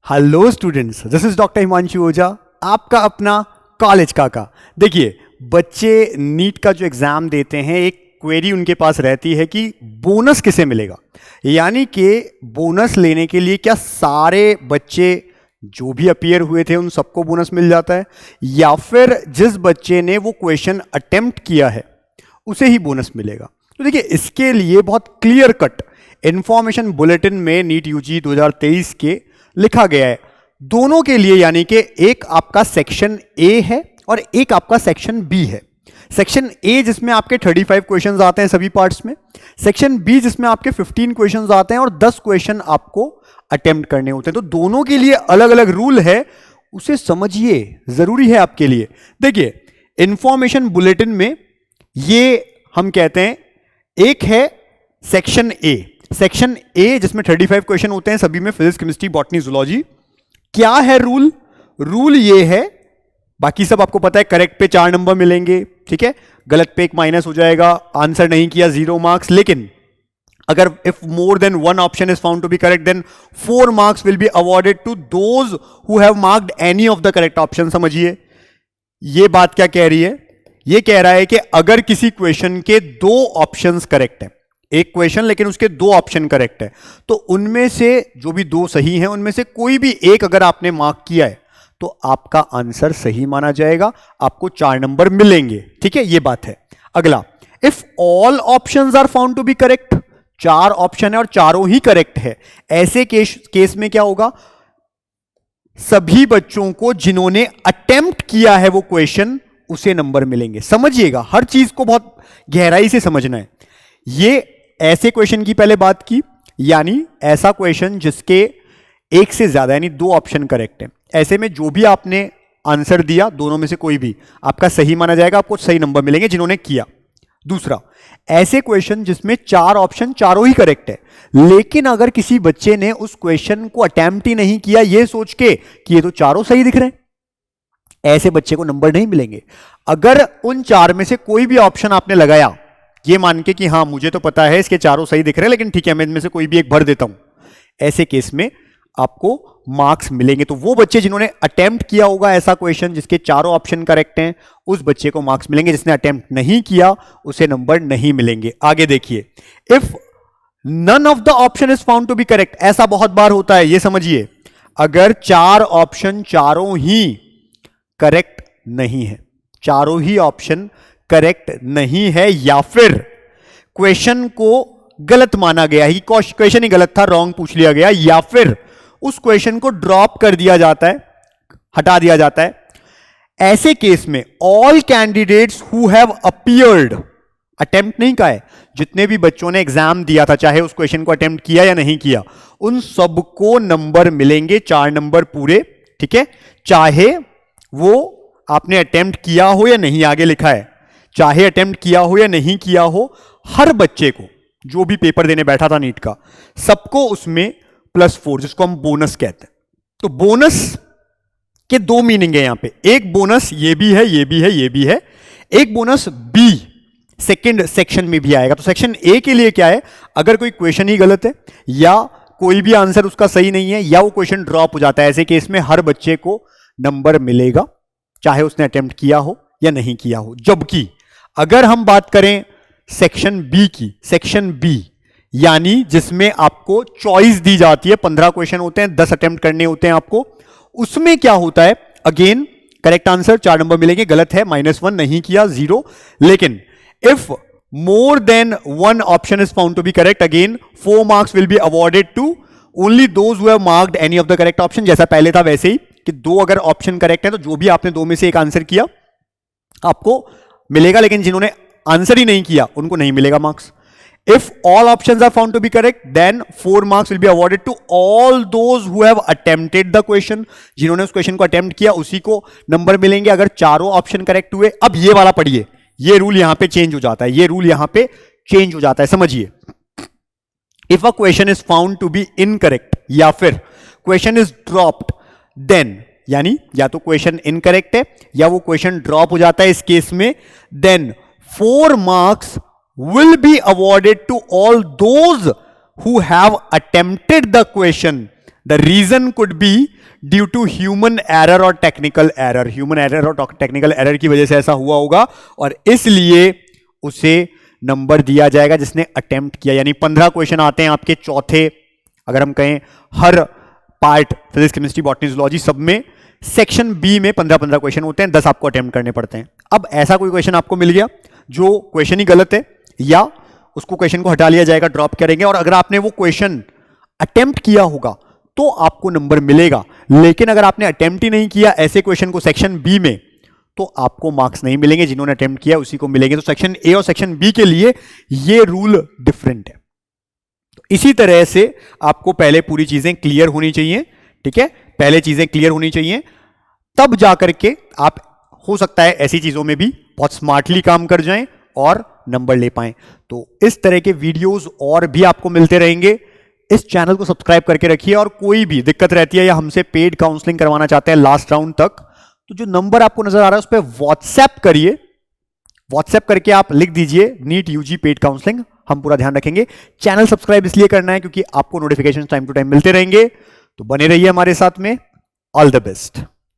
Hello students, this is doctor Himanshu Ojha, आपका अपना college काका। देखिए, बच्चे नीट का जो एग्ज़ाम देते हैं, एक क्वेरी उनके पास रहती है कि बोनस किसे मिलेगा। यानी कि बोनस लेने के लिए क्या सारे बच्चे जो भी अपीयर हुए थे उन सबको बोनस मिल जाता है, या फिर जिस बच्चे ने वो क्वेश्चन अटेम्प्ट किया है उसे ही बोनस मिलेगा। तो देखिए, इसके लिए बहुत क्लियर कट इंफॉर्मेशन बुलेटिन में नीट यूजी 2023 के लिखा गया है दोनों के लिए। यानी कि एक आपका सेक्शन ए है और एक आपका सेक्शन बी है। सेक्शन ए जिसमें आपके 35 क्वेश्चंस आते हैं सभी पार्ट्स में, सेक्शन बी जिसमें आपके 15 क्वेश्चंस आते हैं और 10 क्वेश्चन आपको अटेम्प्ट करने होते हैं। तो दोनों के लिए अलग अलग रूल है, उसे समझिए, जरूरी है आपके लिए। देखिए, इंफॉर्मेशन बुलेटिन में ये हम कहते हैं, एक है सेक्शन ए। सेक्शन ए जिसमें 35 क्वेश्चन होते हैं सभी में, फिजिक्स, केमिस्ट्री, बॉटनी, जूलॉजी। क्या है रूल? रूल ये है, बाकी सब आपको पता है, करेक्ट पे 4 नंबर मिलेंगे, ठीक है, गलत पे 1 माइनस हो जाएगा, आंसर नहीं किया 0 मार्क्स। लेकिन अगर if more than 1 option is found to be correct then 4 marks will be awarded to those who have marked any of the correct option. समझिए ये बात क्या कह रही है। ये कह रहा है कि अगर किसी क्वेश्चन के 2 ऑप्शंस करेक्ट है, एक क्वेश्चन लेकिन उसके 2 ऑप्शन करेक्ट है, तो उनमें से जो भी 2 सही हैं उनमें से कोई भी एक अगर आपने मार्क किया है तो आपका आंसर सही माना जाएगा, आपको 4 नंबर मिलेंगे। ठीक है, ये बात है। अगला, if all options are found to be correct, 4 option है और चारों ही करेक्ट है, ऐसे केस में क्या होगा, सभी बच्चों को जिन्होंने अटेम्प्ट किया है वो क्वेश्चन उसे नंबर मिलेंगे। समझिएगा, हर चीज को बहुत गहराई से समझना है। ये ऐसे क्वेश्चन की पहले बात की, यानी ऐसा क्वेश्चन जिसके एक से ज्यादा यानी 2 ऑप्शन करेक्ट है, ऐसे में जो भी आपने आंसर दिया दोनों में से कोई भी आपका सही माना जाएगा, आपको सही नंबर मिलेंगे जिन्होंने किया। दूसरा, ऐसे क्वेश्चन जिसमें 4 ऑप्शन चारों ही करेक्ट है, लेकिन अगर किसी बच्चे ने उस क्वेश्चन को अटेम्प्ट ही नहीं किया ये सोच के कि ये तो चारों सही दिख रहे हैं, ऐसे बच्चे को नंबर नहीं मिलेंगे। अगर उन 4 में से कोई भी ऑप्शन आपने लगाया ये मान के कि हाँ मुझे तो पता है इसके चारों सही दिख रहे हैं, लेकिन ठीक है मैं इनमें से कोई भी एक भर देता हूं, ऐसे केस में आपको मार्क्स मिलेंगे। तो वो बच्चे जिन्होंने अटेम्प्ट किया होगा ऐसा क्वेश्चन जिसके चारों ऑप्शन करेक्ट हैं, उस बच्चे को मार्क्स मिलेंगे। जिसने अटेम्प्ट नहीं किया उसे नंबर नहीं मिलेंगे। आगे देखिए, if none of the option is found to be correct, ऐसा बहुत बार होता है, ये समझिए। अगर 4 ऑप्शन चारों ही करेक्ट नहीं है, चारों ही ऑप्शन करेक्ट नहीं है, या फिर क्वेश्चन को गलत माना गया है, क्वेश्चन ही गलत था, रॉन्ग पूछ लिया गया, या फिर उस क्वेश्चन को ड्रॉप कर दिया जाता है, हटा दिया जाता है, ऐसे केस में all candidates who have appeared, attempt नहीं का है, जितने भी बच्चों ने एग्जाम दिया था, चाहे उस क्वेश्चन को अटेम्प्ट किया या नहीं किया, उन सबको नंबर मिलेंगे, 4 नंबर पूरे। ठीक है, चाहे वो आपने अटेम्प्ट किया हो या नहीं, आगे लिखा है, चाहे अटेम्प्ट किया हो या नहीं किया हो, हर बच्चे को जो भी पेपर देने बैठा था नीट का, सबको उसमें +4, जिसको हम बोनस कहते हैं। तो बोनस के 2 मीनिंग है यहां पे, एक बोनस ये भी है, ये भी है, ये भी है, एक बोनस बी सेकंड सेक्शन में भी आएगा। तो सेक्शन ए के लिए क्या है, अगर कोई क्वेश्चन ही गलत है या कोई भी आंसर उसका सही नहीं है या वो क्वेश्चन ड्रॉप हो जाता है, ऐसे केस में हर बच्चे को नंबर मिलेगा, चाहे उसने अटेम्प्ट किया हो या नहीं किया हो। जबकि अगर हम बात करें सेक्शन बी की, सेक्शन बी यानी जिसमें आपको चॉइस दी जाती है, 15 क्वेश्चन होते हैं, 10 अटेम्प्ट करने होते हैं आपको, उसमें क्या होता है, अगेन करेक्ट आंसर 4 नंबर मिलेंगे, गलत है -1, नहीं किया 0। लेकिन if more than 1 option is found to be correct, again 4 marks will be awarded to only those who have marked any of the correct option. जैसा पहले था वैसे ही कि 2 अगर ऑप्शन करेक्ट है तो जो भी आपने 2 में से एक आंसर किया आपको मिलेगा, लेकिन जिन्होंने आंसर ही नहीं किया उनको नहीं मिलेगा marks. If all options are found to be correct then 4 marks will be awarded to all those who have attempted the question, जिन्होंने उस क्वेश्चन को अटेम्प्ट किया उसी को नंबर मिलेंगे अगर चारों ऑप्शन करेक्ट हुए। अब ये वाला पढ़िए, ये रूल यहां पे चेंज हो जाता है, ये रूल यहां पे चेंज हो जाता है, समझिए। If a question is found to be incorrect या फिर क्वेश्चन इज ड्रॉप्ड, देन यानी या तो क्वेश्चन इनकरेक्ट है या वो क्वेश्चन ड्रॉप हो जाता है, इस केस में then 4 marks will be awarded to all those who have attempted the question the reason could be due to human error और टेक्निकल एरर। ह्यूमन एरर और टेक्निकल एरर की वजह से ऐसा हुआ होगा और इसलिए उसे नंबर दिया जाएगा जिसने अटेम्प्ट किया। यानी 15 क्वेश्चन आते हैं आपके चौथे, अगर हम कहें हर part physics chemistry botany zoology सब में, सेक्शन बी में 15-15 क्वेश्चन होते हैं, 10 आपको अटेम्प्ट करने पड़ते हैं। अब ऐसा कोई क्वेश्चन आपको मिल गया जो क्वेश्चन ही गलत है, या उसको क्वेश्चन को हटा लिया जाएगा, ड्रॉप करेंगे, और अगर आपने वो क्वेश्चन अटेम्प्ट किया होगा तो आपको नंबर मिलेगा। लेकिन अगर आपने अटेम्प्ट ही नहीं किया ऐसे क्वेश्चन को सेक्शन बी में, तो आपको मार्क्स नहीं मिलेंगे। जिन्होंने अटेम्प्ट किया उसी को मिलेंगे। तो सेक्शन ए और सेक्शन बी के लिए ये रूल डिफरेंट है। तो इसी तरह से आपको पहले पूरी चीजें क्लियर होनी चाहिए, ठीक है, पहले चीजें क्लियर होनी चाहिए, तब जाकर के आप, हो सकता है ऐसी चीजों में भी बहुत स्मार्टली काम कर जाएं और नंबर ले पाएं। तो इस तरह के वीडियोस और भी आपको मिलते रहेंगे। इस चैनल को सब्सक्राइब करके रखिए, और कोई भी दिक्कत रहती है या हमसे पेड काउंसलिंग करवाना चाहते हैं लास्ट राउंड तक, तो जो नंबर आपको नजर आ रहा है उस पर व्हाट्सएप करिए। व्हाट्सएप करके आप लिख दीजिए नीट यूजी पेड काउंसलिंग, हम पूरा ध्यान रखेंगे। चैनल सब्सक्राइब इसलिए करना है क्योंकि आपको नोटिफिकेशन टाइम टू टाइम मिलते रहेंगे। तो बने रहिए हमारे साथ में। All the best.